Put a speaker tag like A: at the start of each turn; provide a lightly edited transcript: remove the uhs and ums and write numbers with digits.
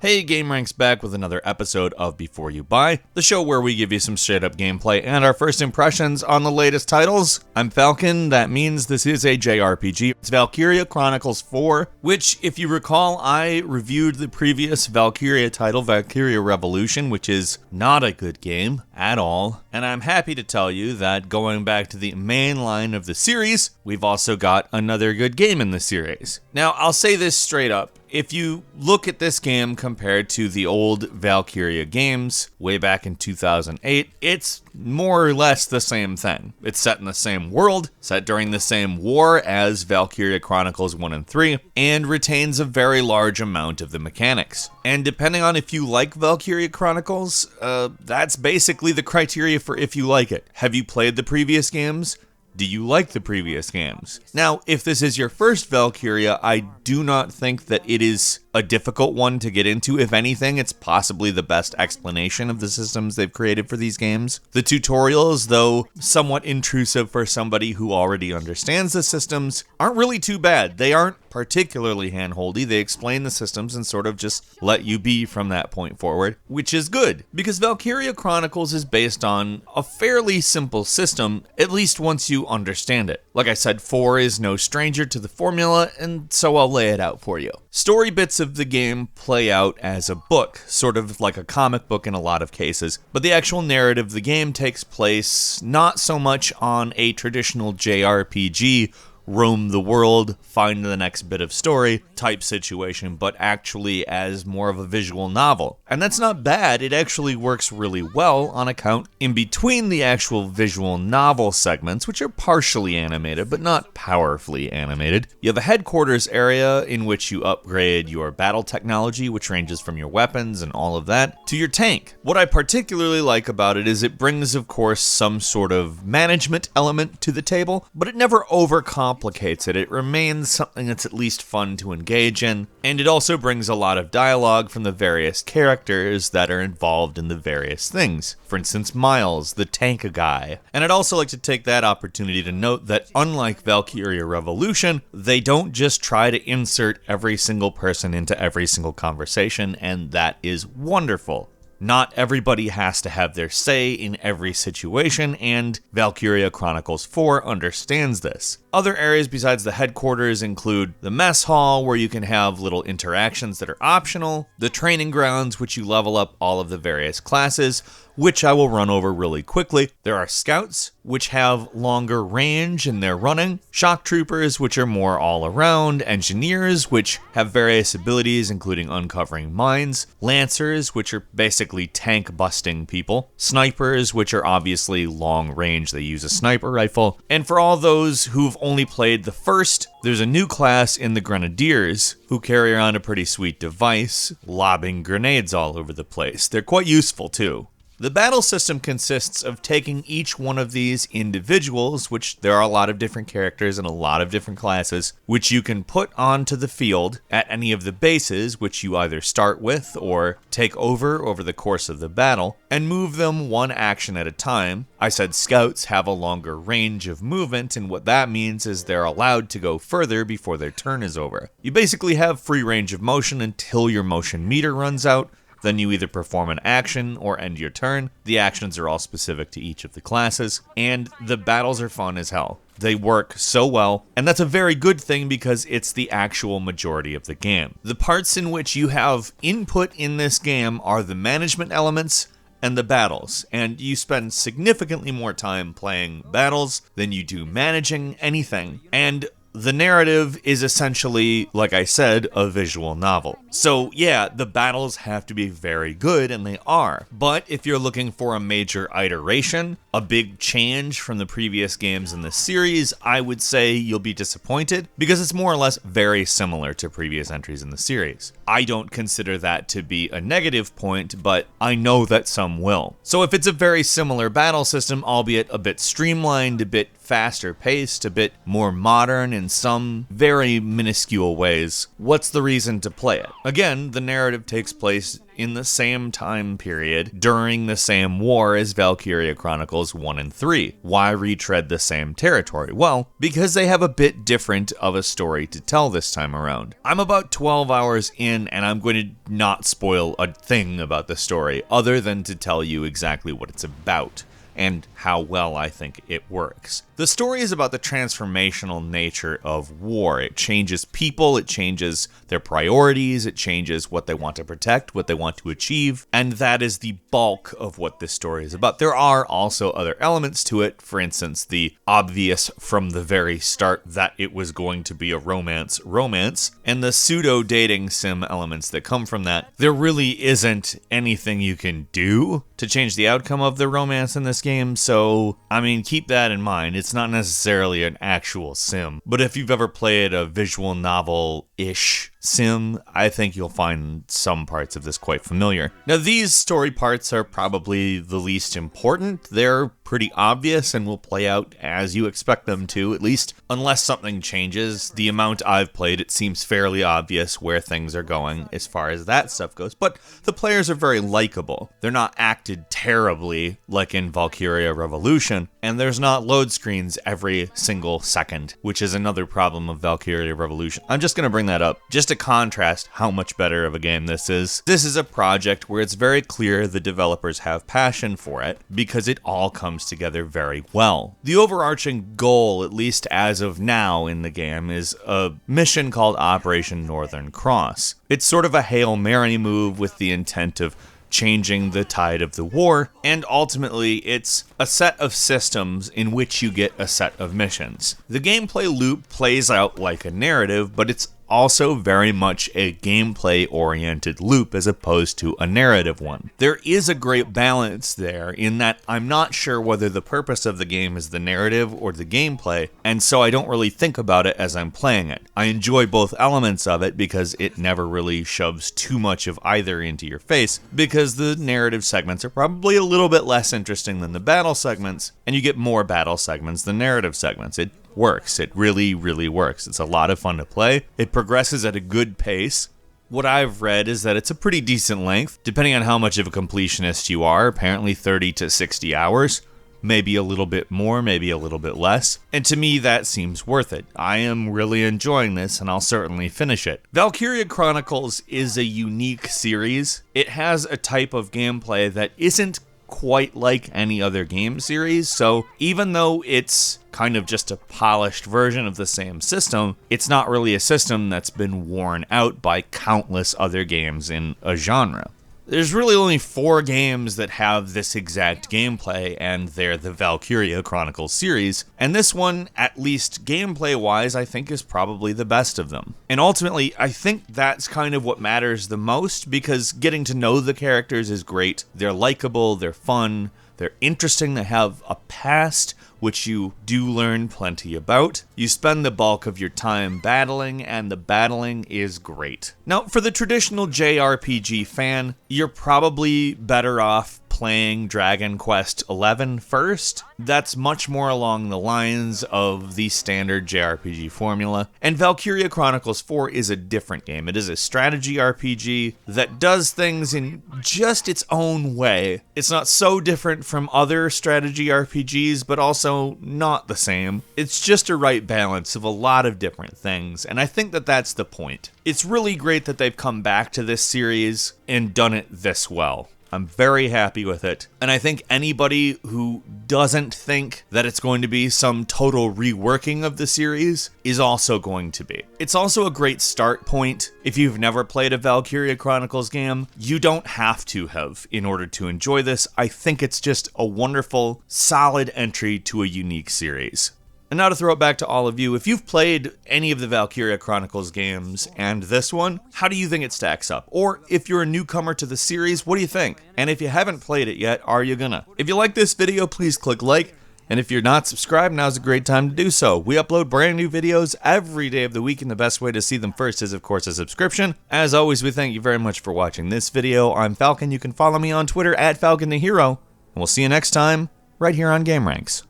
A: Hey, gameranx back with another episode of Before You Buy, the show where we give you some straight up gameplay and our first impressions on the latest titles. I'm Falcon, that means this is a JRPG. It's Valkyria Chronicles 4, which, if you recall, I reviewed the previous Valkyria title, Valkyria Revolution, which is not a good game at all. And I'm happy to tell you that going back to the main line of the series, we've also got another good game in the series. Now, I'll say this straight up. If you look at this game compared to the old Valkyria games way back in 2008, it's more or less the same thing. It's set in the same world, set during the same war as Valkyria Chronicles 1 and 3, and retains a very large amount of the mechanics. And depending on if you like Valkyria Chronicles, that's basically the criteria for if you like it. Have you played the previous games? Do you like the previous games? Now, if this is your first Valkyria, I do not think that it is a difficult one to get into. If anything, it's possibly the best explanation of the systems they've created for these games. The tutorials, though somewhat intrusive for somebody who already understands the systems, aren't really too bad. They aren't particularly handholdy. They explain the systems and sort of just let you be from that point forward, which is good, because Valkyria Chronicles is based on a fairly simple system, at least once you understand it. Like I said, 4 is no stranger to the formula, and so I'll lay it out for you. Story bits of the game play out as a book, sort of like a comic book in a lot of cases, but the actual narrative of the game takes place not so much on a traditional JRPG roam the world, find the next bit of story type situation, but actually as more of a visual novel. And that's not bad, it actually works really well on account in between the actual visual novel segments, which are partially animated, but not powerfully animated. You have a headquarters area in which you upgrade your battle technology, which ranges from your weapons and all of that, to your tank. What I particularly like about it is it brings, of course, some sort of management element to the table, but it never overcomplicates it. It remains something that's at least fun to engage in, and it also brings a lot of dialogue from the various characters that are involved in the various things. For instance, Miles, the tank guy. And I'd also like to take that opportunity to note that unlike Valkyria Revolution, they don't just try to insert every single person into every single conversation, and that is wonderful. Not everybody has to have their say in every situation, and Valkyria Chronicles 4 understands this. Other areas besides the headquarters include the mess hall, where you can have little interactions that are optional, the training grounds, which you level up all of the various classes, which I will run over really quickly. There are scouts, which have longer range in their running, shock troopers, which are more all around, engineers, which have various abilities including uncovering mines, lancers, which are basically tank busting people, snipers, which are obviously long range, they use a sniper rifle, and for all those who've only played the first, there's a new class in the Grenadiers who carry around a pretty sweet device, lobbing grenades all over the place. They're quite useful too. The battle system consists of taking each one of these individuals, which there are a lot of different characters and a lot of different classes, which you can put onto the field at any of the bases, which you either start with or take over the course of the battle, and move them one action at a time. I said scouts have a longer range of movement, and what that means is they're allowed to go further before their turn is over. You basically have free range of motion until your motion meter runs out. Then you either perform an action or end your turn. The actions are all specific to each of the classes, and the battles are fun as hell. They work so well, and that's a very good thing because it's the actual majority of the game. The parts in which you have input in this game are the management elements and the battles, and you spend significantly more time playing battles than you do managing anything, and the narrative is essentially, like I said, a visual novel. So yeah, the battles have to be very good, and they are. But if you're looking for a major iteration, a big change from the previous games in the series, I would say you'll be disappointed, because it's more or less very similar to previous entries in the series. I don't consider that to be a negative point, but I know that some will. So if it's a very similar battle system, albeit a bit streamlined, a bit faster paced, a bit more modern in some very minuscule ways, what's the reason to play it? Again, the narrative takes place in the same time period during the same war as Valkyria Chronicles 1 and 3. Why retread the same territory? Well, because they have a bit different of a story to tell this time around. I'm about 12 hours in, and I'm going to not spoil a thing about the story other than to tell you exactly what it's about and how well I think it works. The story is about the transformational nature of war. It changes people, it changes their priorities, it changes what they want to protect, what they want to achieve, and that is the bulk of what this story is about. There are also other elements to it, for instance, the obvious from the very start that it was going to be a romance, and the pseudo-dating sim elements that come from that. There really isn't anything you can do to change the outcome of the romance in this game, so, I mean, keep that in mind. It's not necessarily an actual sim, but if you've ever played a visual novel-ish sim, I think you'll find some parts of this quite familiar. Now, these story parts are probably the least important. They're pretty obvious and will play out as you expect them to, at least unless something changes. The amount I've played, it seems fairly obvious where things are going as far as that stuff goes, but the players are very likable. They're not acted terribly like in Valkyria Revolution, and there's not load screens every single second, which is another problem of Valkyria Revolution. I'm just going to bring that up just to contrast how much better of a game this is. This is a project where it's very clear the developers have passion for it because it all comes together very well. The overarching goal, at least as of now in the game, is a mission called Operation Northern Cross. It's sort of a Hail Mary move with the intent of changing the tide of the war, and ultimately it's a set of systems in which you get a set of missions. The gameplay loop plays out like a narrative, but it's also very much a gameplay-oriented loop as opposed to a narrative one. There is a great balance there in that I'm not sure whether the purpose of the game is the narrative or the gameplay, and so I don't really think about it as I'm playing it. I enjoy both elements of it because it never really shoves too much of either into your face, because the narrative segments are probably a little bit less interesting than the battle segments, and you get more battle segments than narrative segments. It works. It really, really works. It's a lot of fun to play. It progresses at a good pace. What I've read is that it's a pretty decent length, depending on how much of a completionist you are, apparently 30 to 60 hours. Maybe a little bit more, maybe a little bit less. And to me, that seems worth it. I am really enjoying this, and I'll certainly finish it. Valkyria Chronicles is a unique series. It has a type of gameplay that isn't quite like any other game series, so even though it's kind of just a polished version of the same system, it's not really a system that's been worn out by countless other games in a genre. There's really only 4 games that have this exact gameplay, and they're the Valkyria Chronicles series, and this one, at least gameplay-wise, I think is probably the best of them. And ultimately, I think that's kind of what matters the most, because getting to know the characters is great. They're likable, they're fun, they're interesting, they have a past, which you do learn plenty about. You spend the bulk of your time battling, and the battling is great. Now, for the traditional JRPG fan, you're probably better off playing Dragon Quest XI first. That's much more along the lines of the standard JRPG formula. And Valkyria Chronicles 4 is a different game. It is a strategy RPG that does things in just its own way. It's not so different from other strategy RPGs, but also not the same. It's just a right balance of a lot of different things, and I think that that's the point. It's really great that they've come back to this series and done it this well. I'm very happy with it, and I think anybody who doesn't think that it's going to be some total reworking of the series is also going to be. It's also a great start point. If you've never played a Valkyria Chronicles game, you don't have to have in order to enjoy this. I think it's just a wonderful, solid entry to a unique series. And now to throw it back to all of you, if you've played any of the Valkyria Chronicles games and this one, how do you think it stacks up? Or if you're a newcomer to the series, what do you think? And if you haven't played it yet, are you gonna? If you like this video, please click like. And if you're not subscribed, now's a great time to do so. We upload brand new videos every day of the week, and the best way to see them first is, of course, a subscription. As always, we thank you very much for watching this video. I'm Falcon. You can follow me on Twitter @FalconTheHero. And we'll see you next time, right here on gameranx.